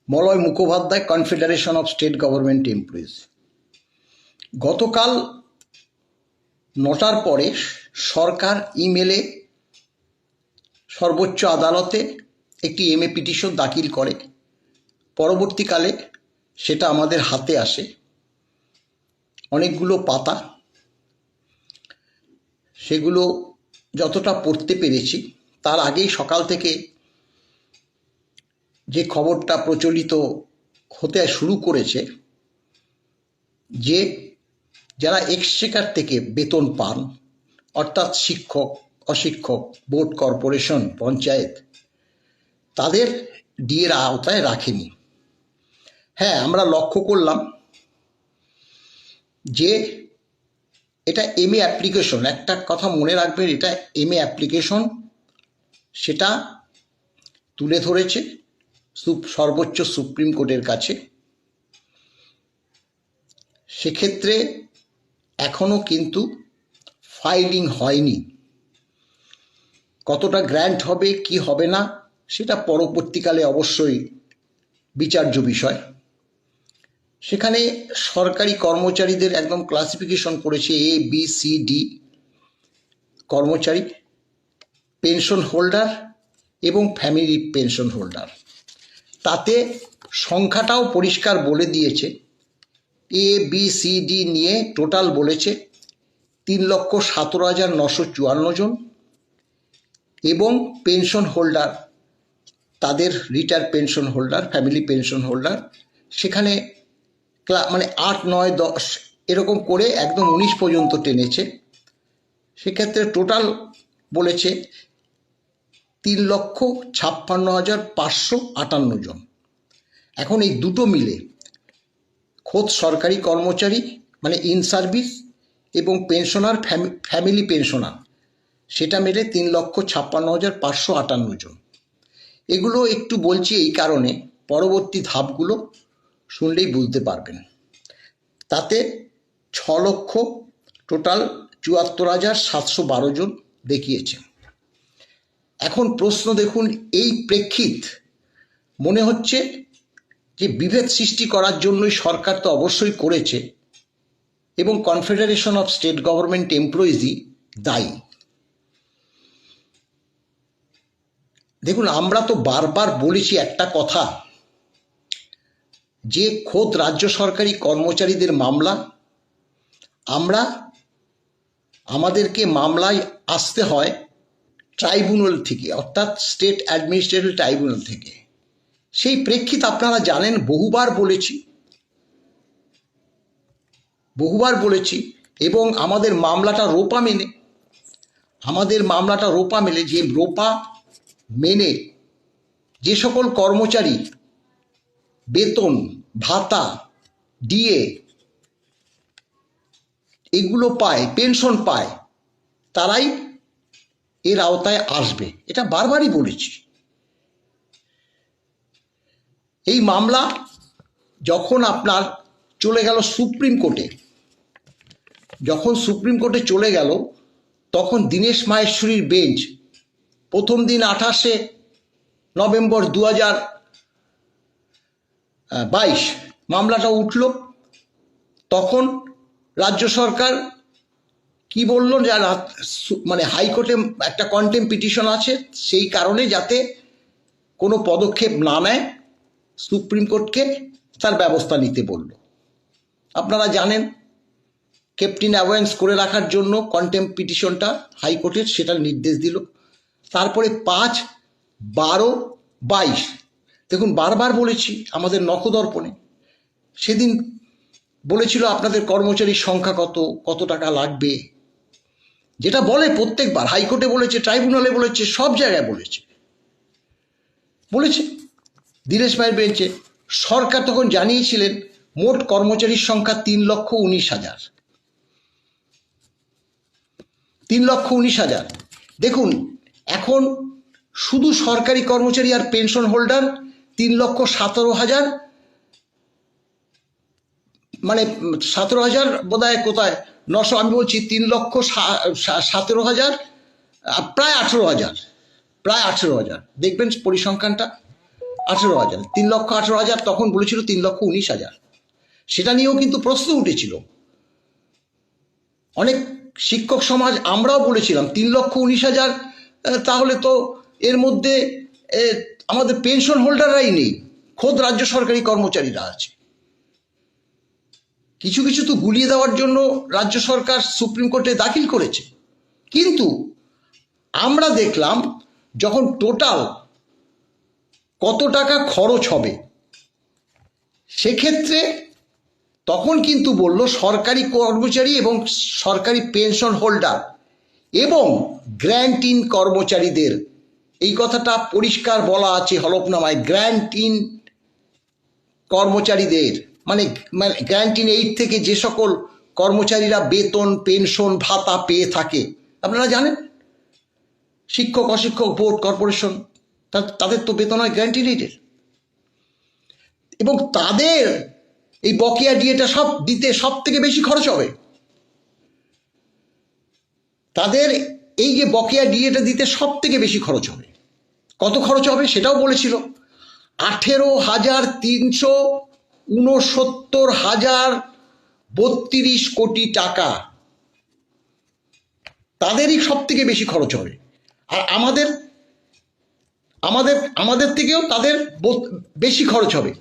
Malay Mukhopadhyay, confederation of state government employees. গতকাল 9টার পরে সরকার ইমেলে সর্বোচ্চ আদালতে একটি এমএ পিটিশন দাখিল করে। পরবর্তীকালে সেটা আমাদের হাতে আসে, অনেকগুলো পাতা, সেগুলো যতটা পড়তে পেরেছি। তার আগেই সকাল থেকে যে খবরটা প্রচলিত হতে শুরু করেছে যে যারা এক্সচেকার থেকে বেতন পান, অর্থাৎ শিক্ষক, অশিক্ষক, বোর্ড, কর্পোরেশন, পঞ্চায়েত, তাদের ডিএর আওতায় রাখেনি। হ্যাঁ, আমরা লক্ষ্য করলাম যে এটা এমএ অ্যাপ্লিকেশন। একটা কথা মনে রাখবেন, এটা এমএ অ্যাপ্লিকেশন, সেটা তুলে ধরেছে সর্বোচ্চ সুপ্রিম কোর্টের কাছে। সেক্ষেত্রে এখনো কিন্তু ফাইলিং হয়নি। কতটা গ্র্যান্ট হবে কি হবে না সেটা পরবর্তীকালে অবশ্যই বিচার্য বিষয়। সেখানে সরকারি কর্মচারীদের একদম ক্লাসিফিকেশন করেছে এ, বি, সি, ডি কর্মচারী, পেনশন হোল্ডার এবং ফ্যামিলি পেনশন হোল্ডার। তাতে সংখ্যাটাও পরিষ্কার বলে দিয়েছে। এ, বি, সি, ডি নিয়ে টোটাল বলেছে 3,17,954 জন, এবং পেনশন হোল্ডার, তাদের retired pension holder, family pension holder, সেখানে মানে 8, 9, 10 এরকম করে একদম 19 পর্যন্ত টেনেছে। সেক্ষেত্রে টোটাল বলেছে 3,56,558 জন। এখন এই দুটো মিলে খোদ সরকারি কর্মচারী মানে ইন সার্ভিস এবং পেনশনার, ফ্যামিলি পেনশনার, সেটা মিলে 3,56,558 জন। এগুলো একটু বলছি এই কারণে, পরবর্তী ধাপগুলো শুনলেই বুঝতে পারবেন। তাতে 6 লক্ষ টোটাল 74,712 জন দেখিয়েছে। এখন প্রশ্ন দেখুন, এই প্রেক্ষিত মনে হচ্ছে যে বিভেদ সৃষ্টি করার জন্যই সরকার তো অবশ্যই করেছে, এবং কনফেডারেশন অফ স্টেট গভর্নমেন্ট এমপ্লয়িজই দায়ী। দেখুন, আমরা তো বারবার বলেছি একটা কথা, যে খোদ রাজ্য সরকারি কর্মচারীদের মামলা, আমাদেরকে মামলায় আসতে হয় ট্রাইব্যুনাল থেকে, অর্থাৎ স্টেট অ্যাডমিনিস্ট্রেটিভ ট্রাইব্যুনাল থেকে। সেই প্রেক্ষিত আপনারা জানেন, বহুবার বলেছি, এবং আমাদের মামলাটা রোপা মেনে, যে রোপা মেনে যে সকল কর্মচারী বেতন, ভাতা, ডিএ এগুলো পায়, পেনশন পায়, তারাই এর আওতায় আসবে। এটা বারবারই বলেছি। এই মামলা যখন আপনার চলে গেল সুপ্রিম কোর্টে, চলে গেল, তখন দীনেশ মাহেশ্বরীর বেঞ্চ প্রথম দিন 28শে নভেম্বর 2022 মামলাটা উঠল। তখন রাজ্য সরকার কি বলল, যারা মানে হাইকোর্টে একটা কন্টেম্প পিটিশন আছে, সেই কারণে যাতে কোনো পদক্ষেপ না নেয়, সুপ্রিম কোর্টকে তার ব্যবস্থা নিতে বলল। আপনারা জানেন, কেপটিন অ্যাভয়েন্স করে রাখার জন্য কন্টেম্প পিটিশনটা হাইকোর্টের, সেটার নির্দেশ দিল। তারপরে 5, 12, 22, দেখুন বারবার বলেছি আমাদের নখদর্পণে, সেদিন বলেছিল আপনাদের কর্মচারীর সংখ্যা কত টাকা লাগবে, যেটা বলে প্রত্যেকবার, হাইকোর্টে বলেছে, ট্রাইব্যুনালে বলেছে, সব জায়গায় বলেছে দীনেশ মায়ের বেঞ্চে। সরকার তখন জানিয়েছিলেন মোট কর্মচারীর সংখ্যা 3,19,000। 3,19,000। দেখুন, এখন শুধু সরকারি কর্মচারী আর পেনশন হোল্ডার 3,17,000, মানে 17,000 বোধহয়, কোথায় 900, আমি বলছি 3,17,000, প্রায় 18,000, দেখবেন পরিসংখ্যানটা। 18,000, 3,18,000, তখন বলেছিল 3,19,000। সেটা নিয়েও কিন্তু প্রশ্ন উঠেছিল। অনেক শিক্ষক সমাজ আমরাও বলেছিলাম 3,19,000, তাহলে তো এর মধ্যে আমাদের পেনশন হোল্ডাররাই নেই, খোদ রাজ্য সরকারি কর্মচারীরা আছে। কিছু কিছু তো গুলিয়ে দেওয়ার জন্য রাজ্য সরকার সুপ্রিম কোর্টে দাখিল করেছে। কিন্তু আমরা দেখলাম যখন টোটাল কত টাকা খরচ হবে, সেক্ষেত্রে তখন কিন্তু বলল সরকারি কর্মচারী এবং সরকারি পেনশন হোল্ডার এবং গ্র্যান্ট ইন কর্মচারীদের, এই কথাটা পরিষ্কার বলা আছে হলফনামায়, গ্র্যান্ট ইন কর্মচারীদের মানে গ্র্যান্ট ইন এইড থেকে যে সকল কর্মচারীরা বেতন পেনশন ভাতা পেয়ে থাকে, আপনারা জানেন শিক্ষক অশিক্ষক বোর্ড কর্পোরেশন, তাদের তো বেতন হয় গ্র্যান্ট ইন এইডের, এবং তাদের এই বকেয়া ডিএটা সব দিতে সব থেকে বেশি খরচ হবে। তাদের এই যে বকেয়া ডিএটা দিতে সব থেকে বেশি খরচ হবে। কত খরচ হবে সেটাও বলেছিল, 18,369,32 কোটি টাকা তাদেরই সব থেকে বেশি খরচ হবে। আর আমাদের থেকেও তাদের বেশি খরচ হবে,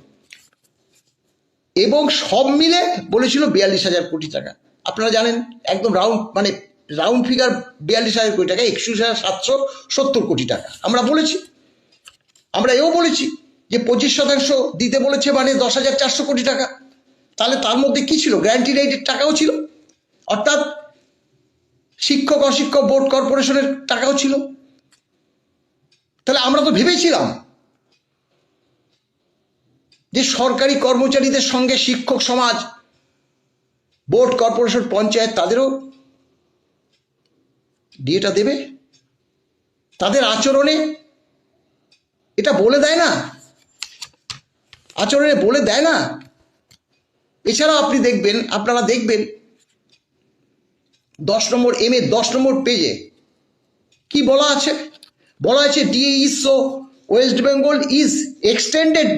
এবং সব মিলে বলেছিল 42,000 কোটি টাকা। আপনারা জানেন একদম রাউন্ড ফিগার 42,000 কোটি টাকা, 21,770 কোটি টাকা। আমরা এও বলেছি যে 25% দিতে বলেছে, মানে 10,400 কোটি টাকা। তাহলে তার মধ্যে কি ছিল? গ্র্যান্ট ইন এইডের টাকাও ছিল, অর্থাৎ শিক্ষক অশিক্ষক বোর্ড কর্পোরেশনের টাকাও ছিল। তাহলে আমরা তো ভেবেছিলাম যে সরকারি কর্মচারীদের সঙ্গে শিক্ষক সমাজ বোর্ড কর্পোরেশন পঞ্চায়েত তাদেরও ডিএটা দেবে। তাদের আচরণে এটা বলে দেয় না, আচরণে বলে দেয় না। এছাড়াও আপনারা দেখবেন 10 নম্বর এর 10 নম্বর পেজে কি বলা আছে? DA is so West Bengal is extended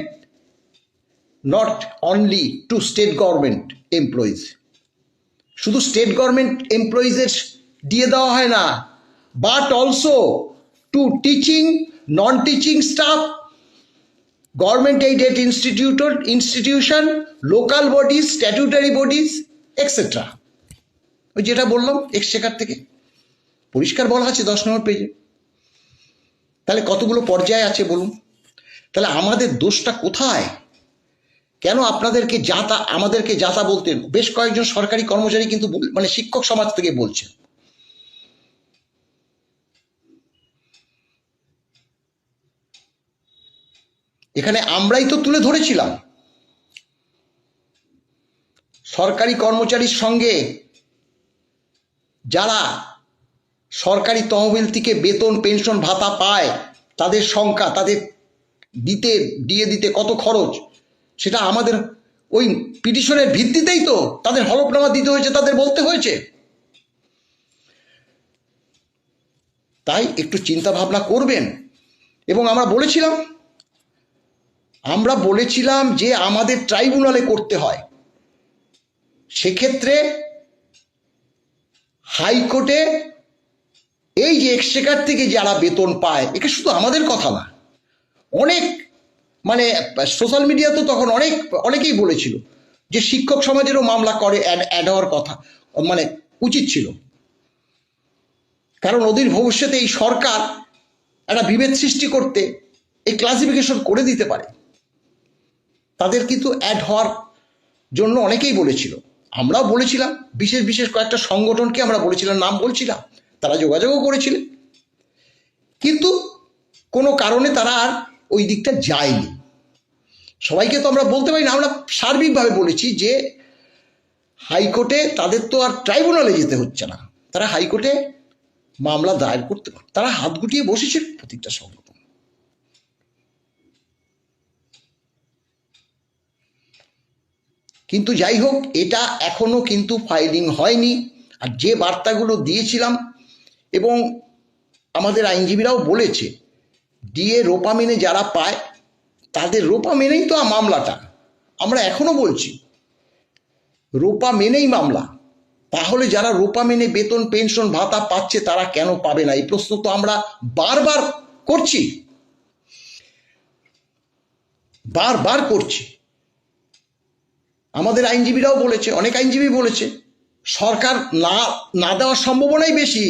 not only two state government employees. শুধু স্টেট গভর্নমেন্ট এমপ্লয়িজের দিয়ে দেওয়া হয় না, but also two teaching non teaching staff, government aided institution, local bodies, statutory bodies etcetera. ওই যেটা বললাম এক্সচেকার থেকে পরিষ্কার বলা আছে 10 নম্বর পেজে। তাহলে কতগুলো পর্যায়ে আছে বলুন? তাহলে আমাদের দোষটা কোথায়? কেন আমাদেরকে যাতা বলতেন? বেশ কয়েকজন সরকারি কর্মচারী কিন্তু মানে শিক্ষক সমাজ থেকে বলছে। এখানে আমরাই তো তুলে ধরেছিলাম সরকারি কর্মচারীর সঙ্গে যারা সরকারি তহবিল থেকে বেতন পেনশন ভাতা পায় তাদের সংখ্যা, তাদের ডিএ দিতে কত খরচ, সেটা আমাদের ওই পিটিশনের ভিত্তিতেই তো তাদের হলফনামা দিতে হয়েছে, তাদের বলতে হয়েছে। তাই একটু চিন্তা ভাবনা করবেন। এবং আমরা বলেছিলাম যে আমাদের ট্রাইব্যুনালে করতে হয়। সেক্ষেত্রে হাইকোর্টে এই যে এক্সচেকার থেকে যারা বেতন পায়, এটা শুধু আমাদের কথা না, অনেক মানে সোশ্যাল মিডিয়া তো তখন অনেকেই বলেছিল যে শিক্ষক সমাজেরও মামলা করে অ্যাড হওয়ার কথা, মানে উচিত ছিল। কারণ অদূর ভবিষ্যতে এই সরকার একটা বিভেদ সৃষ্টি করতে এই ক্লাসিফিকেশন করে দিতে পারে। তাদের কিন্তু অ্যাড হওয়ার জন্য অনেকেই বলেছিল, আমরাও বলেছিলাম, বিশেষ কয়েকটা সংগঠনকে আমরা বলেছিলাম, নাম বলছিলাম, তারা যোগাযোগও করেছিলেন, কিন্তু কোনো কারণে তারা আর ওই দিকটা যায়নি। সবাইকে তো আমরা বলতে পারি না, আমরা সার্বিকভাবে বলেছি যে হাইকোর্টে তাদের তো আর ট্রাইব্যুনালে যেতে হচ্ছে না, তারা হাইকোর্টে মামলা দায়ের করতে পারে। তারা হাত গুটিয়ে বসেছিল প্রত্যেকটা সংগঠন। কিন্তু যাই হোক, এটা এখনো কিন্তু ফাইলিং হয়নি। আর যে বার্তাগুলো দিয়েছিলাম, এবং আমাদের আইনজীবীরাও বলেছে, ডিএ রোপা মেনে যারা পায় তাদের রোপা মেনেই তো মামলাটা, আমরা এখনো বলছি রোপা মেনেই মামলা। তাহলে যারা রোপা মেনে বেতন পেনশন ভাতা পাচ্ছে তারা কেন পাবে না? এই প্রশ্ন তো আমরা বারবার করছি, বারবার করছি। আমাদের আইনজীবীরাও বলেছে, অনেক আইনজীবী বলেছে সরকার না না দেওয়ার সম্ভাবনাই বেশি।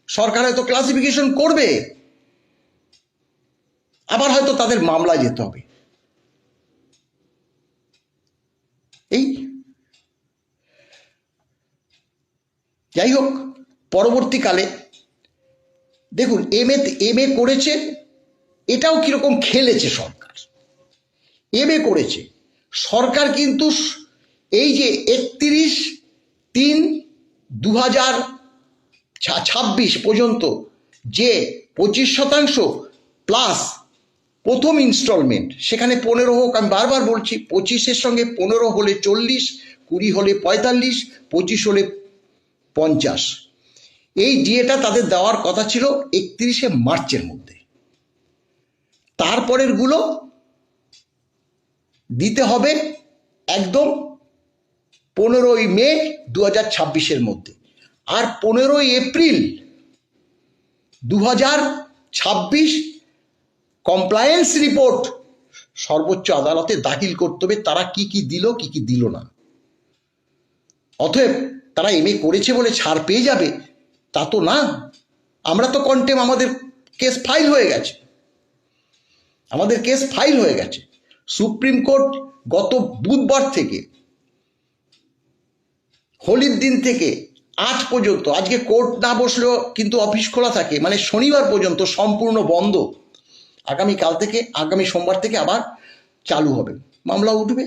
সরকার হয়তো ক্লাসিফিকেশন করবে, আবার হয়তো তাদের মামলায় যেতে হবে। এই যাই হোক, পরবর্তীকালে দেখুন এম এ করেছে, এটাও কিরকম খেলেছে সরকার। এম এ করেছে সরকার, কিন্তু এই যে 31/3/2026 পর্যন্ত যে 25% প্লাস প্রথম ইনস্টলমেন্ট, সেখানে 15 হোক, আমি বারবার বলছি 25-এর সঙ্গে 15 হলে 40, 20 হলে 45, 25 হলে 50, এই ডিএটা তাদের দেওয়ার কথা ছিল 31শে মার্চের মধ্যে। তারপরের গুলো দিতে হবে একদম 15ই মে 2026-এর মধ্যে। আর 15ই এপ্রিল 2026 কমপ্লায়েন্স রিপোর্ট সর্বোচ্চ আদালতে দাখিল করতে হবে, তারা কি কি দিল কি কি দিল না। অতএব তারা এম এ করেছে বলে ছাড় পেয়ে যাবে তা তো না। আমরা তো কন্টেম, আমাদের কেস ফাইল হয়ে গেছে, আমাদের কেস ফাইল হয়ে গেছে। সুপ্রিম কোর্ট গত বুধবার থেকে, হোলির দিন থেকে আজ পর্যন্ত, আজকে কোর্ট না বসলেও কিন্তু অফিস খোলা থাকে, মানে শনিবার পর্যন্ত সম্পূর্ণ বন্ধ। আগামীকাল থেকে, আগামী সোমবার থেকে আবার চালু হবে, মামলা উঠবে।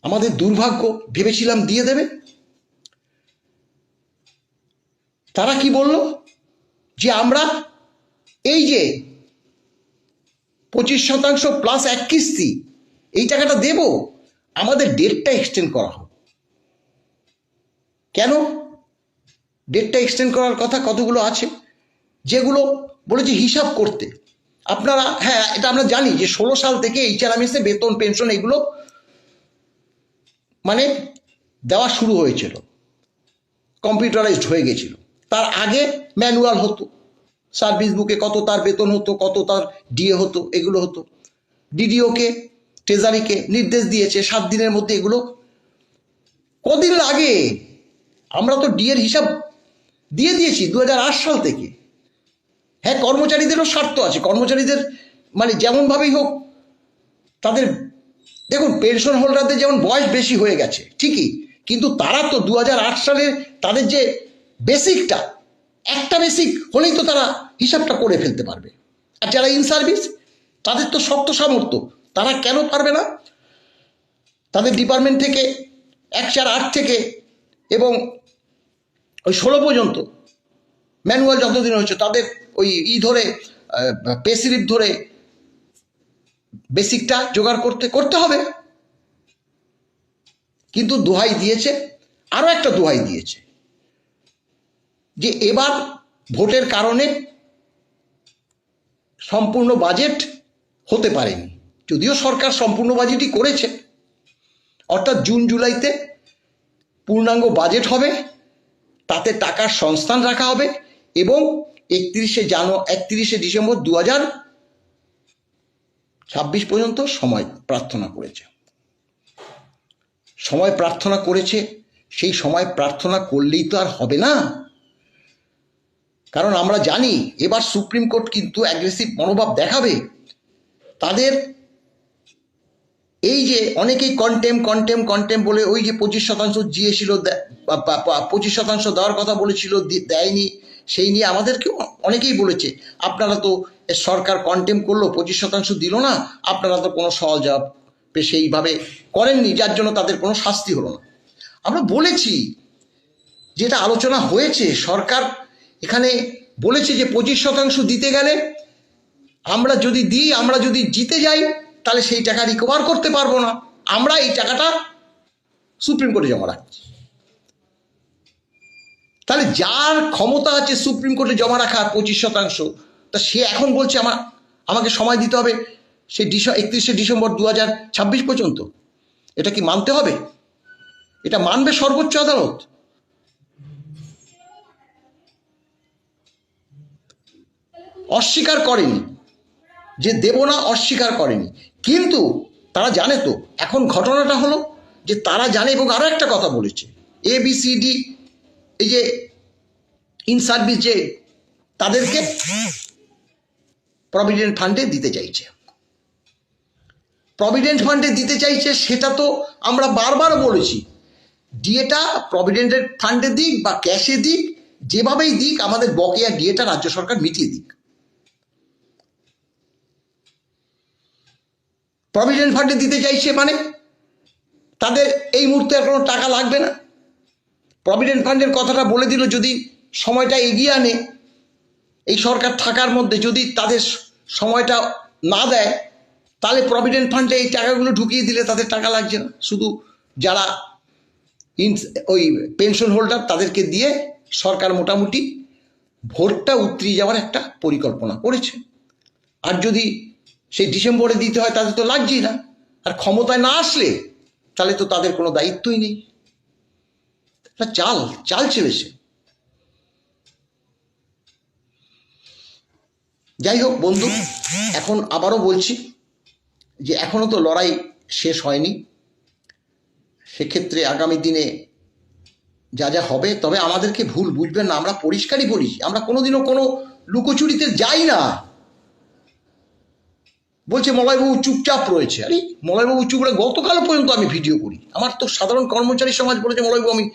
আমাদের দুর্ভাগ্য, ভেবেছিলাম দিয়ে দেবে। তারা কি বলল যে আমরা এই যে 25% প্লাস 1 কিস্তি এই টাকাটা দেব, আমাদের ডেটটা এক্সটেন্ড করা হোক। কেন ডেটটা এক্সটেন্ড করার কথা? কতগুলো আছে যেগুলো বলেছে হিসাব করতে। আপনারা, হ্যাঁ এটা আমরা জানি যে 16 সাল থেকে HRMS বেতন পেনশন এগুলো মানে দেওয়া শুরু হয়েছিল, কম্পিউটারাইজড হয়ে গেছিল। তার আগে ম্যানুয়াল হতো, সার্ভিস বুকে কত তার বেতন হতো, কত তার ডিএ হতো, এগুলো হতো। ডিডিওকে, ট্রেজারিকে নির্দেশ দিয়েছে 7 দিনের মধ্যে এগুলো। কদিন লাগে? আমরা তো ডিএর হিসাব দিয়ে দিয়েছি 2008 সাল থেকে। হ্যাঁ, কর্মচারীদেরও স্বার্থ আছে, কর্মচারীদের মানে যেমনভাবেই হোক তাদের, দেখুন পেনশন হোল্ডারদের যেমন বয়স বেশি হয়ে গেছে ঠিকই, কিন্তু তারা তো 2008 সালে তাদের যে বেসিকটা, একটা বেসিক হলেই তো তারা হিসাবটা করে ফেলতে পারবে। আর যারা ইন সার্ভিস তাদের তো শক্ত সামর্থ্য, তারা কেন পারবে না? তাদের ডিপার্টমেন্ট থেকে 1/4/8 থেকে এবং ওই 16 পর্যন্ত ম্যানুয়াল যতদিন হচ্ছে তাদের ওই ধরে পে স্লিপ ধরে বেসিকটা জোগাড় করতে হবে। কিন্তু দোহাই দিয়েছে, আরো একটা দোহাই দিয়েছে যে এবার ভোটের কারণে সম্পূর্ণ বাজেট হতে পারেনি, যদিও সরকার সম্পূর্ণ বাজেটই করেছে। অর্থাৎ জুন জুলাইতে পূর্ণাঙ্গ বাজেট হবে, তাতে টাকার সংস্থান রাখা হবে এবং 31শে ডিসেম্বর 2026 পর্যন্ত সময় প্রার্থনা করেছে। সময় প্রার্থনা করেছে, সেই সময় প্রার্থনা করলেই তো আর হবে না। কারণ আমরা জানি এবার সুপ্রিম কোর্ট কিন্তু অ্যাগ্রেসিভ মনোভাব দেখাবে। তাদের এই যে অনেকেই কন্টেম বলে ওই যে 25% দিয়েছিল, 25% দেওয়ার কথা বলেছিল, দেয়নি, সেই নিয়ে আমাদেরকেও অনেকেই বলেছে আপনারা তো সরকার কন্টেম করলো, 25% দিল না, আপনারা তো কোনো সওয়াল জবাব সেইভাবে করেননি, যার জন্য তাদের কোনো শাস্তি হলো না। আমরা বলেছি, যেটা আলোচনা হয়েছে, সরকার এখানে বলেছে যে 25% দিতে গেলে আমরা যদি দিই, আমরা যদি জিতে যাই তাহলে সেই টাকা রিকভার করতে পারবো না, আমরা এই টাকাটা সুপ্রিম কোর্টে জমা রাখছি। তাহলে যার ক্ষমতা আছে সুপ্রিম কোর্টে জমা রাখার 25%, তা সে এখন বলছে আমাকে সময় দিতে হবে সেই 31শে ডিসেম্বর 2026 পর্যন্ত। এটা কি মানতে হবে? এটা মানবে সর্বোচ্চ আদালত? অস্বীকার করেনি, যে দেব না অস্বীকার করেনি, কিন্তু তারা জানে তো। এখন ঘটনাটা হলো যে তারা জানে, এবং আরো একটা কথা বলেছে, ABCD এই যে ইন সার্ভিস, যে তাদেরকে প্রভিডেন্ট ফান্ডে দিতে চাইছে, প্রভিডেন্ট ফান্ডে দিতে চাইছে। সেটা তো আমরা বারবার বলেছি, ডিএটা প্রভিডেন্টের ফান্ডে দিক বা ক্যাশে দিক, যেভাবেই দিক, আমাদের বকেয়া ডিএটা রাজ্য সরকার মিটিয়ে দিক। প্রভিডেন্ট ফান্ডে দিতে চাইছে মানে তাদের এই মুহূর্তে আর কোনো টাকা লাগবে না। প্রভিডেন্ট ফান্ডের কথাটা বলে দিল, যদি সময়টা এগিয়ে আনে এই সরকার থাকার মধ্যে, যদি তাদের সময়টা না দেয়, তাহলে প্রভিডেন্ট ফান্ডে এই টাকাগুলো ঢুকিয়ে দিলে তাদের টাকা লাগছে না। শুধু যারা ওই পেনশন হোল্ডার তাদেরকে দিয়ে সরকার মোটামুটি ভোটটা উতরিয়ে যাওয়ার একটা পরিকল্পনা করেছে। আর যদি সেই ডিসেম্বরে দিতে হয় তাদের তো লাগছেই না। আর ক্ষমতায় না আসলে তাহলে তো তাদের কোনো দায়িত্বই নেই। চাল চেলেছে। যাই হোক বন্ধু, এখন আবারও বলছি যে এখনো তো লড়াই শেষ হয়নি। সেক্ষেত্রে আগামী দিনে যা যা হবে, তবে আমাদেরকে ভুল বুঝবেন না, আমরা পরিষ্কারই বলেছি, আমরা কোনোদিনও কোনো লুকোচুরিতে যাই না। বলছে মলয়বাবু চুপচাপ রয়েছে। আরে মলয়বাবু চুপ করে, গতকাল পর্যন্ত আমি ভিডিও করি। আমার তো সাধারণ কর্মচারী সমাজ বলেছে মলয়বাবু আমি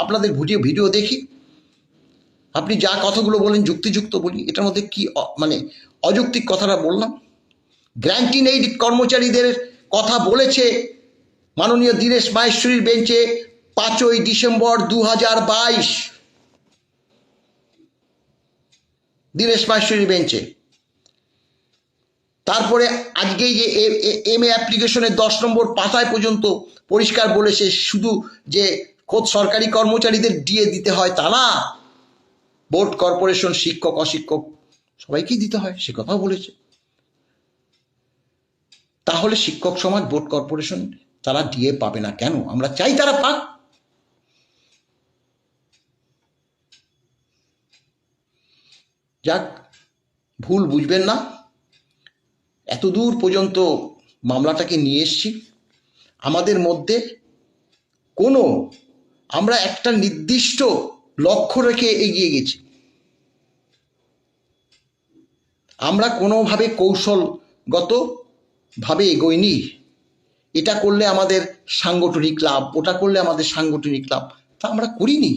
আপনাদের ভিডিও দেখি, আপনি যা কথাগুলো বলেন যুক্তিযুক্ত বলি, এটার মধ্যে কি মানে অযৌক্তিক কথাটা বললাম? গ্র্যান্টিন এইড কর্মচারীদের কথা বলেছে মাননীয় দীনেশ মাহেশ্বরীর বেঞ্চে 5ই ডিসেম্বর 2022, দীনেশ মাহেশ্বরীর বেঞ্চে। তারপরে আজকে যে MA অ্যাপ্লিকেশনের 10 নম্বর পাতায় পর্যন্ত পরিষ্কার বলেছে, শুধু যে খোদ সরকারি কর্মচারীদের ডিএ দিতে হয় তা না, বোর্ড কর্পোরেশন, শিক্ষক অশিক্ষক সবাইকেই দিতে হয়, সে কথাও বলেছে। তাহলে শিক্ষক সমাজ, বোর্ড কর্পোরেশন তারা ডিএ পাবে না কেন? আমরা চাই তারা পাক। যাক, ভুল বুঝবেন না, এত দূর পর্যন্ত মামলাটাকে নিয়ে এসছি। আমাদের মধ্যে আমরা একটা নির্দিষ্ট লক্ষ্য রেখে এগিয়ে গেছি। আমরা কোনোভাবে কৌশলগতভাবে এগোইনি। এটা করলে আমাদের সাংগঠনিক লাভ, ওটা করলে আমাদের সাংগঠনিক লাভ, তা আমরা করিনি।